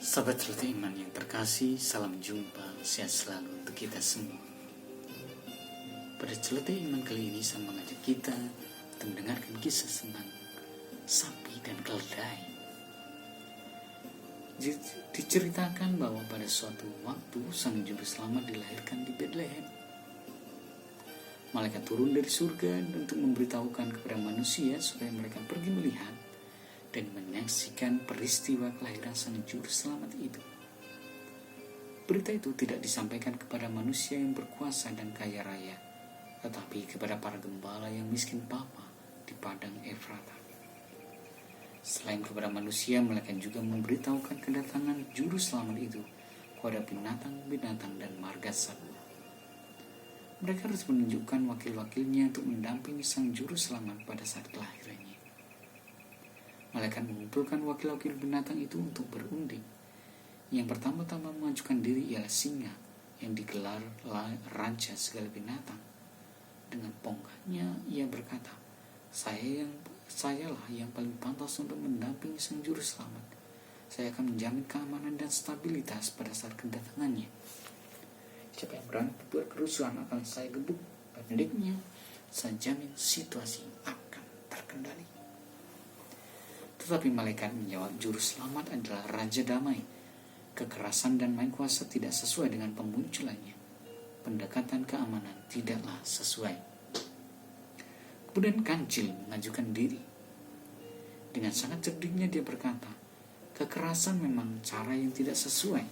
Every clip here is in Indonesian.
Sahabat Celoteh Iman yang terkasih, salam jumpa, sehat selalu untuk kita semua. Pada Celoteh Iman kali ini saya mengajak kita untuk mendengarkan kisah tentang sapi dan keledai. Diceritakan bahwa pada suatu waktu sang juru selamat dilahirkan di Bethlehem. Malaikat turun dari surga untuk memberitahukan kepada manusia supaya mereka pergi melihat dan menyaksikan peristiwa kelahiran sang juru selamat itu. Berita itu tidak disampaikan kepada manusia yang berkuasa dan kaya raya, tetapi kepada para gembala yang miskin papa di padang Efrata. Selain kepada manusia, malaikat juga memberitahukan kedatangan juru selamat itu kepada binatang-binatang dan marga satwa. Mereka harus menunjukkan wakil-wakilnya untuk mendampingi sang juru selamat pada saat kelahirannya. Malaikat mengumpulkan wakil-wakil binatang itu untuk berunding. Yang pertama-tama mengajukan diri ialah singa, yang digelar raja segala binatang. Dengan ponggahnya ia berkata, Sayalah yang paling pantas untuk mendampingi sang juru selamat. Saya akan menjamin keamanan dan stabilitas pada saat kedatangannya. Siapa yang berani berbuat kerusuhan akan saya gebuk. Pendeknya, saya jamin situasi akan terkendali. Tetapi malaikat menjawab, juru selamat adalah raja damai. Kekerasan dan main kuasa tidak sesuai dengan pemunculannya. Pendekatan keamanan tidaklah sesuai. Kemudian kancil mengajukan diri. Dengan sangat cerdiknya dia berkata, kekerasan memang cara yang tidak sesuai,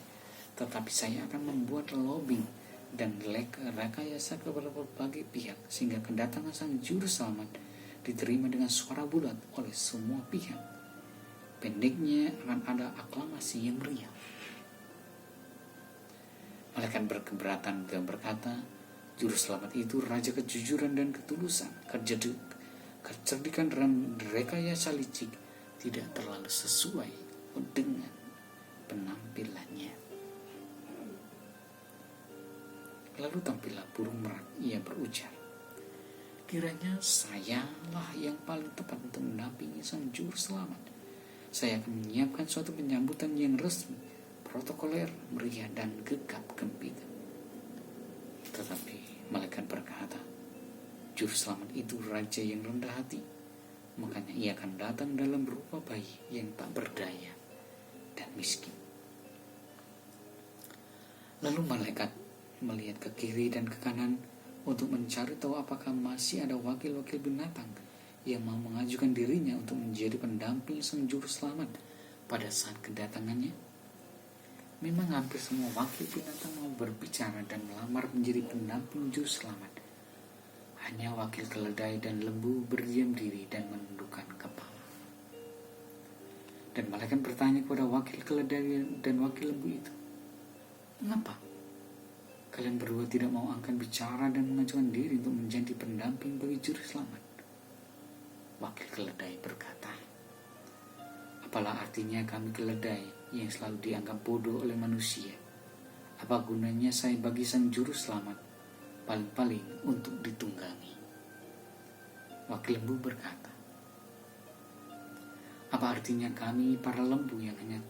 tetapi saya akan membuat lobbying dan rekayasa kepada berbagai pihak sehingga kedatangan sang juru selamat diterima dengan suara bulat oleh semua pihak. Pendeknya akan ada aklamasi yang meriah. Malaikat berkeberatan dan berkata, juru selamat itu raja kejujuran dan ketulusan, kecerdikan dan rekayasa licik tidak terlalu sesuai dengan penampilannya. Lalu tampillah burung merak, ia berujar, kiranya sayalah yang paling tepat untuk mendampingi sang juru selamat. Saya akan menyiapkan suatu penyambutan yang resmi, protokoler, meriah, dan gegap gempita. Tetapi malaikat berkata, juru selamat itu raja yang rendah hati, makanya ia akan datang dalam berupa bayi yang tak berdaya dan miskin. Lalu malaikat melihat ke kiri dan ke kanan untuk mencari tahu apakah masih ada wakil-wakil binatang yang mau mengajukan dirinya untuk menjadi pendamping sang juru selamat pada saat kedatangannya. Memang hampir semua wakil binatang mau berbicara dan melamar menjadi pendamping juru selamat. Hanya wakil keledai dan lembu berdiam diri dan menundukkan kepala. Dan malaikat bertanya kepada wakil keledai dan wakil lembu itu, mengapa kalian berdua tidak mau angkat bicara dan mengajukan diri untuk menjadi pendamping bagi juru selamat? Wakil keledai berkata, apalah artinya kami keledai yang selalu dianggap bodoh oleh manusia? Apa gunanya saya bagi sang juru selamat? Paling-paling untuk ditunggangi. Wakil lembu berkata, apa artinya kami para lembu yang hanya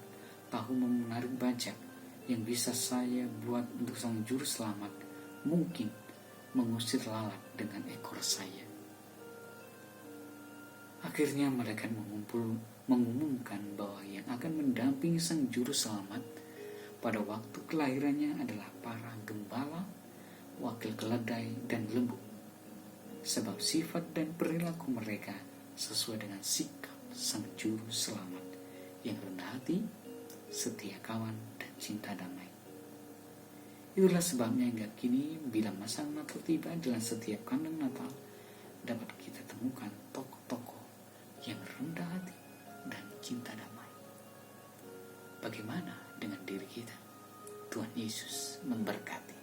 tahu menarik bajak yang bisa saya buat untuk sang juru selamat mungkin mengusir lalat dengan ekor saya? Akhirnya malaikat mengumumkan bahwa yang akan mendampingi sang juru selamat pada waktu kelahirannya adalah para gembala, wakil keledai, dan lembu. Sebab sifat dan perilaku mereka sesuai dengan sikap sang juru selamat yang rendah hati, setia kawan, dan cinta damai. Itulah sebabnya hingga kini bila masa Natal tiba dalam setiap kandang Natal dapat kita temukan tokoh-tokoh yang rendah hati dan cinta damai. Bagaimana dengan diri kita? Tuhan Yesus memberkati.